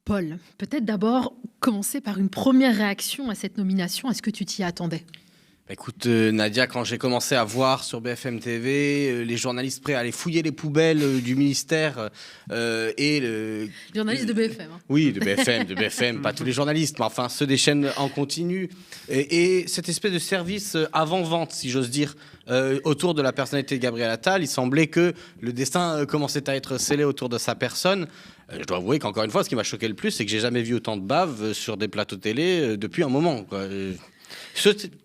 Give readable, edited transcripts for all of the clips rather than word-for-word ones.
Paul, peut-être d'abord commencer par une première réaction à cette nomination. Est-ce que tu t'y attendais? Écoute, Nadia, quand j'ai commencé à voir sur BFM TV les journalistes prêts à aller fouiller les poubelles du ministère et le... Journaliste de BFM. Oui, de BFM, pas tous les journalistes, mais enfin ceux des chaînes en continu. Et cette espèce de service avant-vente, si j'ose dire, autour de la personnalité de Gabriel Attal, il semblait que le destin commençait à être scellé autour de sa personne. Je dois avouer qu'encore une fois, ce qui m'a choqué le plus, c'est que j'ai jamais vu autant de bave sur des plateaux télé depuis un moment, quoi.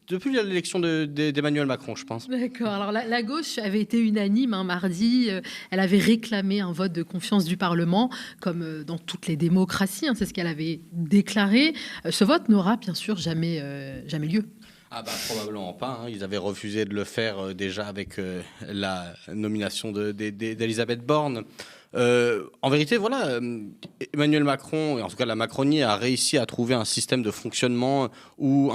Depuis l'élection d'Emmanuel Macron, je pense. D'accord. Alors la gauche avait été unanime mardi. Elle avait réclamé un vote de confiance du Parlement, comme dans toutes les démocraties. C'est ce qu'elle avait déclaré. Ce vote n'aura bien sûr jamais lieu. Ah bah probablement pas. Ils avaient refusé de le faire déjà avec la nomination d'Elisabeth Borne. En vérité, voilà, Emmanuel Macron, et en tout cas la Macronie, a réussi à trouver un système de fonctionnement où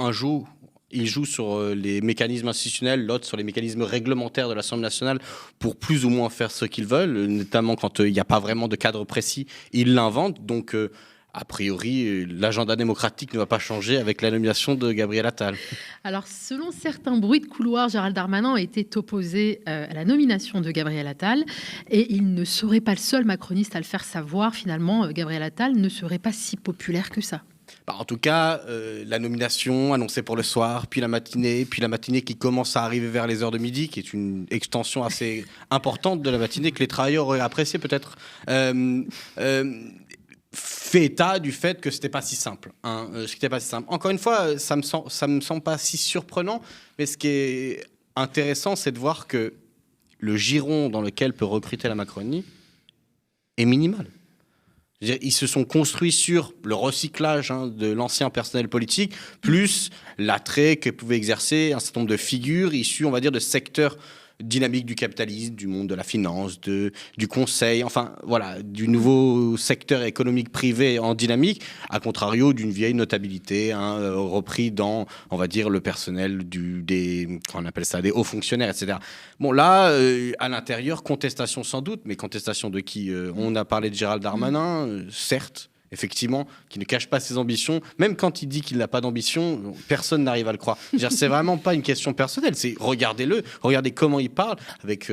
il joue sur les mécanismes institutionnels, l'autre sur les mécanismes réglementaires de l'Assemblée nationale pour plus ou moins faire ce qu'ils veulent, notamment quand il n'y a pas vraiment de cadre précis, ils l'inventent. Donc, a priori, l'agenda démocratique ne va pas changer avec la nomination de Gabriel Attal. Alors, selon certains bruits de couloir, Gérald Darmanin était opposé à la nomination de Gabriel Attal et il ne serait pas le seul macroniste à le faire savoir. Finalement, Gabriel Attal ne serait pas si populaire que ça. En tout cas, la nomination annoncée pour le soir, puis la matinée qui commence à arriver vers les heures de midi, qui est une extension assez importante de la matinée que les travailleurs auraient apprécié peut-être, fait état du fait que c'était pas si simple. C'était pas si simple. Encore une fois, ça me semble pas si surprenant, mais ce qui est intéressant, c'est de voir que le giron dans lequel peut recruter la Macronie est minimal. Ils se sont construits sur le recyclage de l'ancien personnel politique, plus l'attrait que pouvaient exercer un certain nombre de figures issues, on va dire, de secteurs dynamiques du capitalisme, du monde de la finance, du conseil, enfin voilà, du nouveau secteur économique privé en dynamique, à contrario d'une vieille notabilité repris dans, on va dire, le personnel on appelle ça des hauts fonctionnaires, etc. Bon là, à l'intérieur, contestation sans doute, mais contestation de qui? On a parlé de Gérald Darmanin, certes, effectivement, qui ne cache pas ses ambitions. Même quand il dit qu'il n'a pas d'ambition, personne n'arrive à le croire. C'est vraiment pas une question personnelle. C'est regardez-le, regardez comment il parle, avec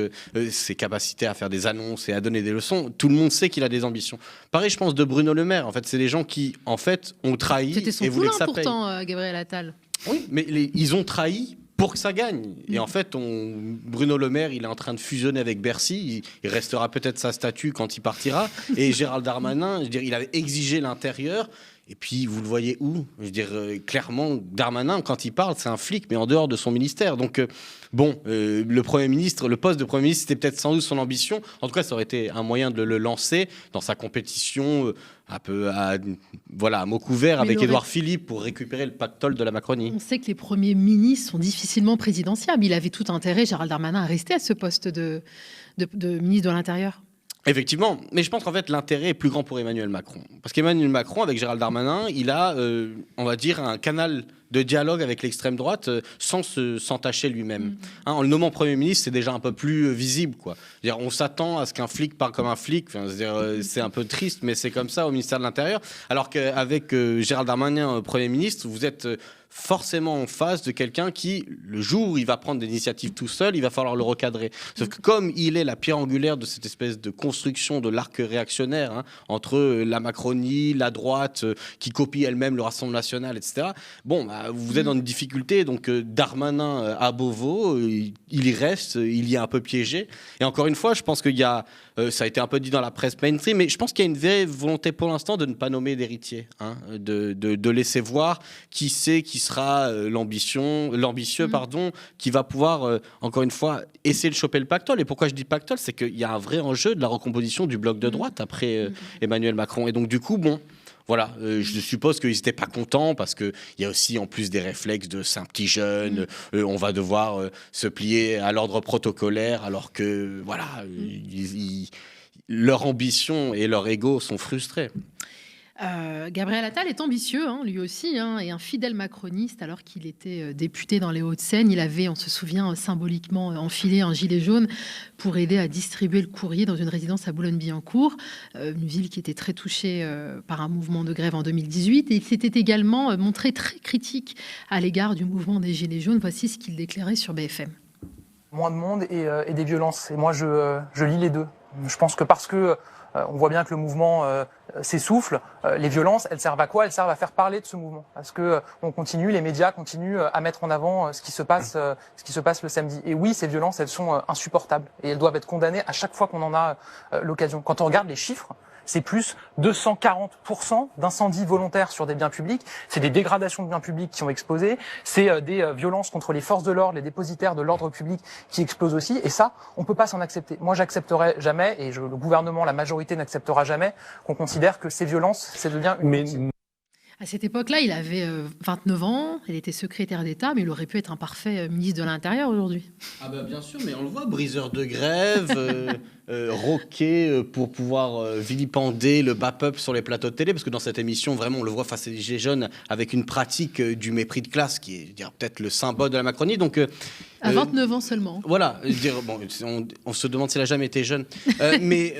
ses capacités à faire des annonces et à donner des leçons. Tout le monde sait qu'il a des ambitions. Pareil, je pense, de Bruno Le Maire. En fait, c'est des gens qui, en fait, ont trahi et voulaient que ça paye. Pourtant, Gabriel Attal. Oui, mais ils ont trahi pour que ça gagne. Et en fait, Bruno Le Maire, il est en train de fusionner avec Bercy. Il restera peut-être sa statue quand il partira. Et Gérald Darmanin, je veux dire, il avait exigé l'intérieur. Et puis, vous le voyez où? Je veux dire, clairement, Darmanin, quand il parle, c'est un flic, mais en dehors de son ministère. Donc, le Premier ministre, le poste de Premier ministre, c'était peut-être sans doute son ambition. En tout cas, ça aurait été un moyen de le lancer dans sa compétition un peu à mots couverts avec Édouard Philippe pour récupérer le pactole de la Macronie. On sait que les premiers ministres sont difficilement présidentiables. Il avait tout intérêt, Gérald Darmanin, à rester à ce poste de ministre de l'Intérieur. Effectivement, mais je pense qu'en fait l'intérêt est plus grand pour Emmanuel Macron. Parce qu'Emmanuel Macron, avec Gérald Darmanin, il a, on va dire, un canal de dialogue avec l'extrême droite sans s'entacher lui-même. En le nommant Premier ministre, c'est déjà un peu plus visible, quoi. C'est-à-dire, on s'attend à ce qu'un flic parle comme un flic. C'est un peu triste, mais c'est comme ça au ministère de l'Intérieur. Alors qu'avec Gérald Darmanin, Premier ministre, vous êtes forcément en face de quelqu'un qui, le jour où il va prendre des initiatives tout seul, il va falloir le recadrer. Sauf que comme il est la pierre angulaire de cette espèce de construction de l'arc réactionnaire entre la Macronie, la droite, qui copie elle-même le Rassemblement national, etc., vous êtes dans une difficulté. Donc Darmanin à Beauvau, il y reste, il y est un peu piégé. Et encore une fois, je pense qu'il y a, ça a été un peu dit dans la presse mainstream, mais je pense qu'il y a une vraie volonté pour l'instant de ne pas nommer d'héritier, de laisser voir qui c'est qui sera l'ambitieux, qui va pouvoir, encore une fois, essayer de choper le pactole. Et pourquoi je dis pactole, c'est qu'il y a un vrai enjeu de la recomposition du bloc de droite après Emmanuel Macron. Et donc, du coup, voilà, je suppose qu'ils n'étaient pas contents parce qu'il y a aussi en plus des réflexes de c'est un petit jeune, on va devoir se plier à l'ordre protocolaire alors que, voilà, leur ambition et leur ego sont frustrés. Gabriel Attal est ambitieux, lui aussi, et un fidèle macroniste. Alors qu'il était député dans les Hauts-de-Seine, il avait, on se souvient, symboliquement enfilé un gilet jaune pour aider à distribuer le courrier dans une résidence à Boulogne-Billancourt, une ville qui était très touchée par un mouvement de grève en 2018. Et il s'était également montré très critique à l'égard du mouvement des gilets jaunes. Voici ce qu'il déclarait sur BFM. Moins de monde et des violences. Et moi, je lis les deux. Je pense que parce que on voit bien que le mouvement s'essouffle, les violences, elles servent à quoi? Elles servent à faire parler de ce mouvement. Parce que on continue, les médias continuent à mettre en avant ce qui se passe le samedi. Et oui, ces violences, elles sont insupportables. Et elles doivent être condamnées à chaque fois qu'on en a l'occasion. Quand on regarde les chiffres, c'est plus 240% d'incendies volontaires sur des biens publics. C'est des dégradations de biens publics qui ont explosé. C'est des violences contre les forces de l'ordre, les dépositaires de l'ordre public qui explosent aussi. Et ça, on peut pas s'en accepter. Moi, j'accepterai jamais, et le gouvernement, la majorité n'acceptera jamais, qu'on considère que ces violences, ça devient une routine. À cette époque-là, il avait 29 ans, il était secrétaire d'État, mais il aurait pu être un parfait ministre de l'Intérieur aujourd'hui. Ah bah bien sûr, mais on le voit, briseur de grève, roqué pour pouvoir vilipender le BAPUP sur les plateaux de télé, parce que dans cette émission, vraiment, on le voit face à des gilets jaunes avec une pratique du mépris de classe qui est peut-être le symbole de la Macronie. Donc, à 29 ans seulement. Voilà, bon, on se demande s'il a jamais été jeune. Mais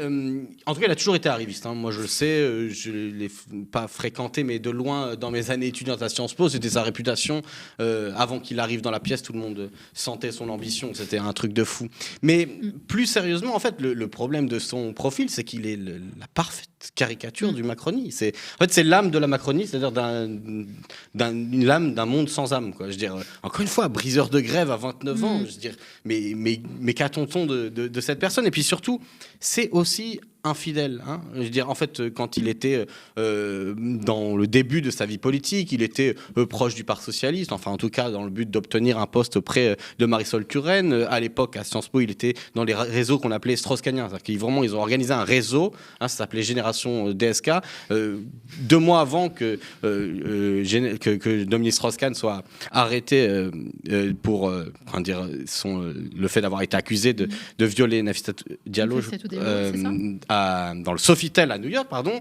en tout cas, il a toujours été arriviste. Moi, je le sais, je ne l'ai pas fréquenté, mais de loin, dans mes années étudiantes à Sciences Po, c'était sa réputation. Avant qu'il arrive dans la pièce, tout le monde sentait son ambition. C'était un truc de fou. Mais plus sérieusement, en fait, le problème de son profil, c'est qu'il est la parfaite caricature du Macronie. En fait, c'est l'âme de la Macronie, c'est-à-dire une âme d'un monde sans âme. Quoi. Je veux dire, encore une fois, briseur de grève à 29 ans, je veux dire, mais qu'a-t-on de cette personne? Et puis surtout, c'est aussi infidèle. Je veux dire, en fait, quand il était dans le début de sa vie politique, il était proche du Parti socialiste, enfin en tout cas dans le but d'obtenir un poste auprès de Marisol Touraine. À l'époque, à Sciences Po, il était dans les réseaux qu'on appelait strauss-kahniens. C'est-à-dire qu'ils ont organisé un réseau, ça s'appelait Génération DSK, 2 mois avant que Dominique Strauss-Kahn soit arrêté pour le fait d'avoir été accusé de violer Nafissatou Diallo, dans le Sofitel à New York, pardon.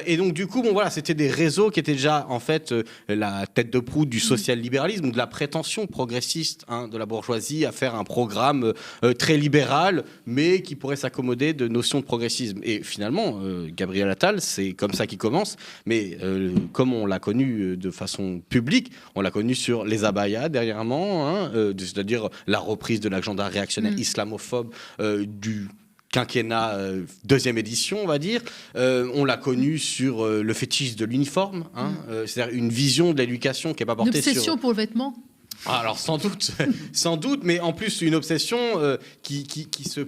Et donc du coup, c'était des réseaux qui étaient déjà en fait la tête de proue du social-libéralisme ou de la prétention progressiste de la bourgeoisie à faire un programme très libéral, mais qui pourrait s'accommoder de notions de progressisme. Et finalement, Gabriel Attal, c'est comme ça qu'il commence, mais comme on l'a connu de façon publique, on l'a connu sur les abayas dernièrement, c'est-à-dire la reprise de l'agenda réactionnaire islamophobe du quinquennat deuxième édition, on va dire. On l'a connu sur le fétiche de l'uniforme, c'est-à-dire une vision de l'éducation qui n'est pas portée sur... Une obsession pour le vêtement. Alors sans doute, mais en plus une obsession qui se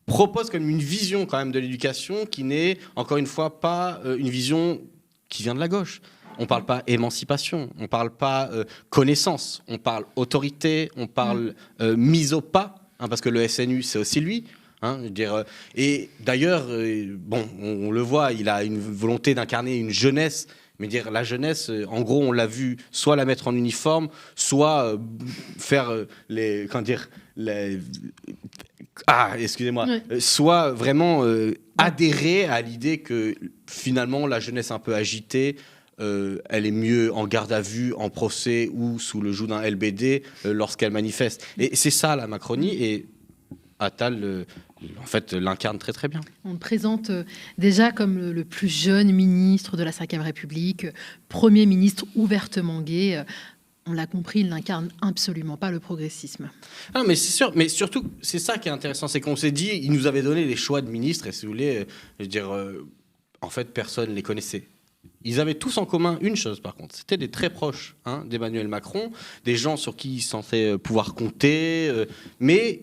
propose comme une vision quand même de l'éducation qui n'est, encore une fois, pas une vision qui vient de la gauche. On ne parle pas émancipation, on ne parle pas connaissance, on parle autorité, on parle mise au pas, parce que le SNU, c'est aussi lui. Et d'ailleurs, on le voit, il a une volonté d'incarner une jeunesse, mais dire la jeunesse, en gros, on l'a vu soit la mettre en uniforme, soit faire soit vraiment adhérer à l'idée que finalement la jeunesse un peu agitée, elle est mieux en garde à vue, en procès ou sous le joug d'un LBD lorsqu'elle manifeste. Et c'est ça la Macronie, et Attal en fait l'incarne très très bien. On le présente déjà comme le plus jeune ministre de la Ve République, premier ministre ouvertement gay. On l'a compris, il n'incarne absolument pas le progressisme. Ah, mais c'est sûr, mais surtout, c'est ça qui est intéressant, c'est qu'on s'est dit, il nous avait donné les choix de ministres, et si vous voulez, en fait, personne ne les connaissait. Ils avaient tous en commun une chose, par contre, c'était des très proches d'Emmanuel Macron, des gens sur qui ils sentaient pouvoir compter, mais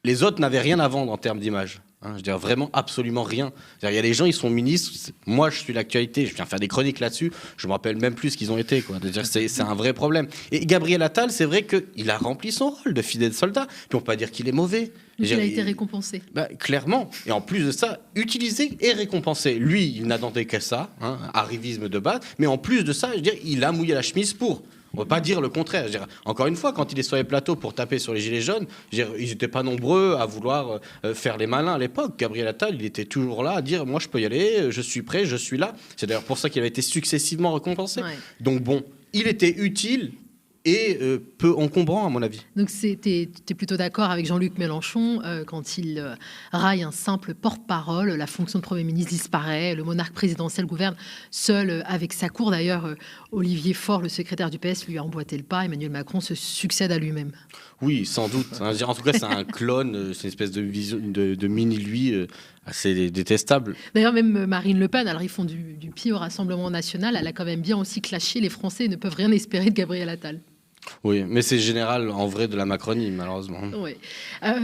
les autres n'avaient rien à vendre en termes d'image. Je veux dire, vraiment absolument rien. Il y a des gens, ils sont ministres. Moi, je suis l'actualité, je viens faire des chroniques là-dessus. Je me rappelle même plus ce qu'ils ont été. C'est un vrai problème. Et Gabriel Attal, c'est vrai qu'il a rempli son rôle de fidèle soldat. Puis on ne peut pas dire qu'il est mauvais. Il a été récompensé. Clairement. Et en plus de ça, utilisé et récompensé. Lui, il n'attendait qu'à ça, arrivisme de base. Mais en plus de ça, je veux dire, il a mouillé la chemise pour. On ne va pas dire le contraire. Je veux dire, encore une fois, quand il est sur les plateaux pour taper sur les gilets jaunes, je veux dire, ils n'étaient pas nombreux à vouloir faire les malins à l'époque. Gabriel Attal, il était toujours là à dire « moi je peux y aller, je suis prêt, je suis là ». C'est d'ailleurs pour ça qu'il avait été successivement récompensé. Ouais. Donc bon, il était utile et peu encombrant à mon avis. Donc t'es plutôt d'accord avec Jean-Luc Mélenchon quand il raille un simple porte-parole, la fonction de Premier ministre disparaît, le monarque présidentiel gouverne seul avec sa cour. D'ailleurs, Olivier Faure, le secrétaire du PS, lui a emboîté le pas. Emmanuel Macron se succède à lui-même. Oui, sans doute. En tout cas, c'est un clone, c'est une espèce de vision, de mini-lui assez détestable. D'ailleurs, même Marine Le Pen, alors ils font du pied au Rassemblement national, elle a quand même bien aussi clashé. Les Français ne peuvent rien espérer de Gabriel Attal. Oui, mais c'est général en vrai de la Macronie, malheureusement. Oui.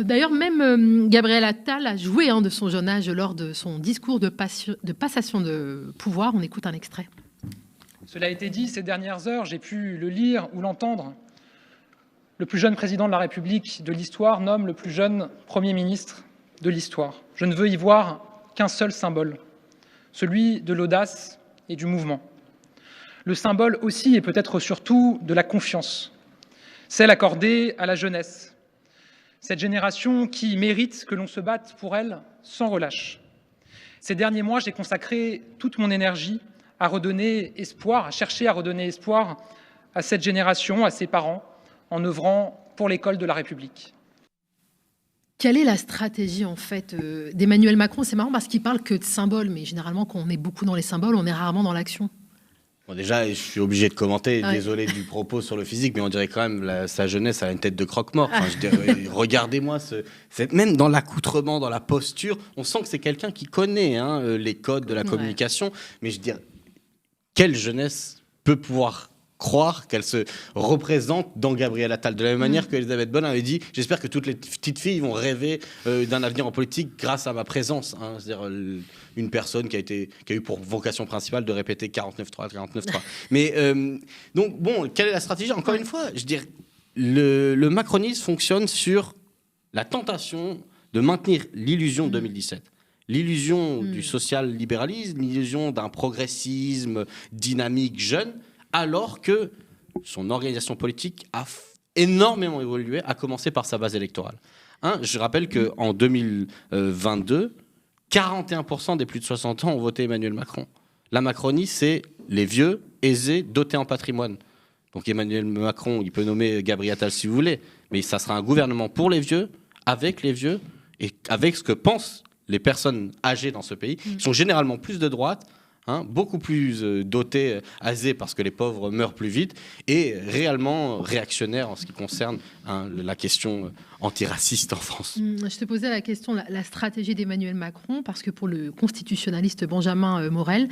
D'ailleurs, même Gabriel Attal a joué de son jeune âge lors de son discours de passation de pouvoir. On écoute un extrait. Cela a été dit ces dernières heures, j'ai pu le lire ou l'entendre. Le plus jeune président de la République de l'histoire nomme le plus jeune Premier ministre de l'histoire. Je ne veux y voir qu'un seul symbole, celui de l'audace et du mouvement. Le symbole aussi et peut-être surtout de la confiance, celle accordée à la jeunesse, cette génération qui mérite que l'on se batte pour elle sans relâche. Ces derniers mois, j'ai consacré toute mon énergie à redonner espoir, à chercher à redonner espoir à cette génération, à ses parents, en œuvrant pour l'école de la République. Quelle est la stratégie en fait d'Emmanuel Macron? C'est marrant parce qu'il parle que de symboles, mais généralement quand on est beaucoup dans les symboles, on est rarement dans l'action. Bon, déjà, je suis obligé de commenter, désolé du propos sur le physique, mais on dirait quand même sa jeunesse a une tête de croque-mort. Enfin, je dirais, regardez-moi, même dans l'accoutrement, dans la posture, on sent que c'est quelqu'un qui connaît les codes de la communication. Mais je veux dire, quelle jeunesse peut pouvoir croire qu'elle se représente dans Gabriel Attal, de la même manière qu'Elisabeth Borne avait dit « J'espère que toutes les petites filles vont rêver d'un avenir en politique grâce à ma présence ». C'est-à-dire une personne qui a eu pour vocation principale de répéter 49.3, 49.3. Mais donc, bon, quelle est la stratégie? Encore une fois, je veux dire, le macronisme fonctionne sur la tentation de maintenir l'illusion de 2017. L'illusion du social-libéralisme, l'illusion d'un progressisme dynamique jeune, alors que son organisation politique a énormément évolué, à commencer par sa base électorale. Je rappelle qu'en 2022, 41% des plus de 60 ans ont voté Emmanuel Macron. La Macronie, c'est les vieux, aisés, dotés en patrimoine. Donc Emmanuel Macron, il peut nommer Gabriel Attal si vous voulez, mais ça sera un gouvernement pour les vieux, et avec ce que pensent les personnes âgées dans ce pays, qui sont généralement plus de droite, beaucoup plus dotés, aisés parce que les pauvres meurent plus vite, et réellement réactionnaires en ce qui concerne la question antiraciste en France. Je te posais la question, la stratégie d'Emmanuel Macron, parce que pour le constitutionnaliste Benjamin Morel,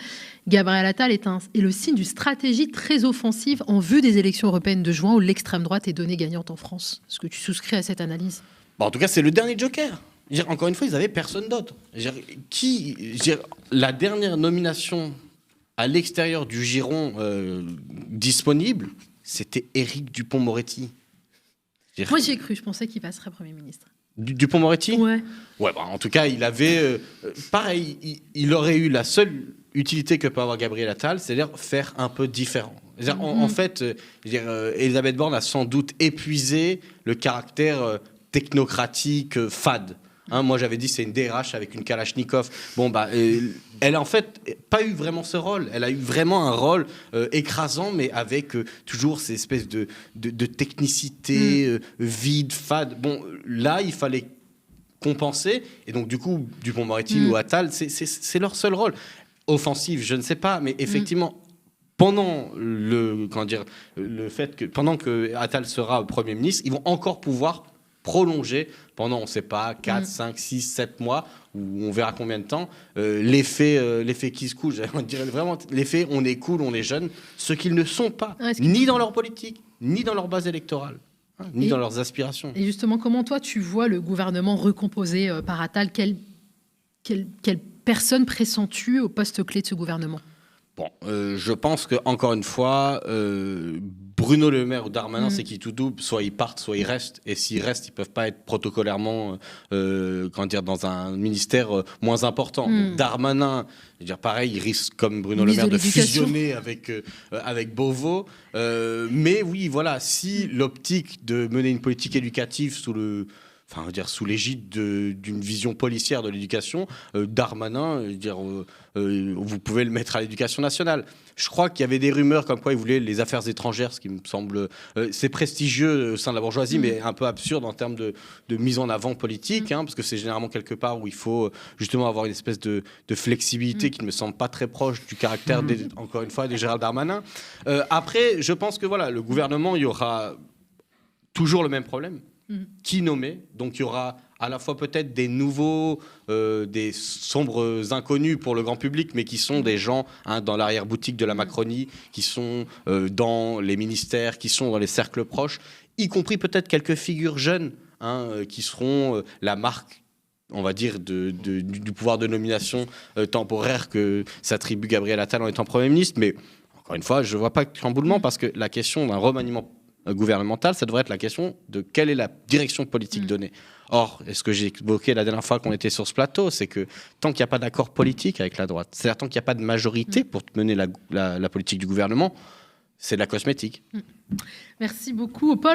Gabriel Attal est le signe d'une stratégie très offensive en vue des élections européennes de juin où l'extrême droite est donnée gagnante en France. Est-ce que tu souscris à cette analyse? En tout cas, c'est le dernier joker. Encore une fois, ils n'avaient personne d'autre. La dernière nomination à l'extérieur du giron disponible, c'était Éric Dupond-Moretti. Moi, j'y ai cru. Je pensais qu'il passerait Premier ministre. Dupond-Moretti ? Ouais. En tout cas, il avait... pareil, il aurait eu la seule utilité que peut avoir Gabriel Attal, c'est-à-dire faire un peu différent. En fait, Elisabeth Borne a sans doute épuisé le caractère technocratique, fade. Moi, j'avais dit c'est une DRH avec une Kalachnikov. Elle a en fait pas eu vraiment ce rôle. Elle a eu vraiment un rôle écrasant, mais avec toujours ces espèces de technicité vide, fade. Là, il fallait compenser. Et donc, du coup, Dupond-Moretti ou Attal, c'est leur seul rôle. Offensif, je ne sais pas, mais effectivement... Pendant pendant que Attal sera Premier ministre, ils vont encore pouvoir prolonger pendant, on ne sait pas, 4, 5, 6, 7 mois, ou on verra combien de temps, l'effet qui se couche. On dirait vraiment l'effet on est cool, on est jeune, ce qu'ils ne sont pas, ni dans leur politique, ni dans leur base électorale, ni dans leurs aspirations. Et justement, comment toi tu vois le gouvernement recomposé par Attal? Quelle personne pressens-tu au poste clé de ce gouvernement? Bon, je pense que encore une fois, Bruno Le Maire ou Darmanin, c'est qui tout double. Soit ils partent, soit ils restent. Et s'ils restent, ils peuvent pas être protocolairement, dans un ministère moins important. Donc, Darmanin, je veux dire pareil, il risque comme Bruno Le Maire de fusionner avec Beauvau. Mais oui, voilà, si l'optique de mener une politique éducative sous l'égide d'une vision policière de l'éducation, Darmanin, vous pouvez le mettre à l'éducation nationale. Je crois qu'il y avait des rumeurs comme quoi il voulait les affaires étrangères, ce qui me semble... c'est prestigieux au sein de la bourgeoisie, mais un peu absurde en termes de mise en avant politique, parce que c'est généralement quelque part où il faut justement avoir une espèce de flexibilité qui ne me semble pas très proche du caractère, encore une fois, de Gérald Darmanin. Après, je pense que le gouvernement, il y aura toujours le même problème. Qui nommer. Donc il y aura à la fois peut-être des nouveaux, des sombres inconnus pour le grand public, mais qui sont des gens dans l'arrière-boutique de la Macronie, qui sont dans les ministères, qui sont dans les cercles proches, y compris peut-être quelques figures jeunes qui seront la marque, on va dire, du pouvoir de nomination temporaire que s'attribue Gabriel Attal en étant Premier ministre. Mais encore une fois, je ne vois pas de chamboulement parce que la question d'un remaniement gouvernemental, ça devrait être la question de quelle est la direction politique donnée. Or, ce que j'ai évoqué la dernière fois qu'on était sur ce plateau, c'est que tant qu'il n'y a pas d'accord politique avec la droite, c'est-à-dire tant qu'il n'y a pas de majorité pour mener la politique du gouvernement, c'est de la cosmétique. Merci beaucoup, Paul.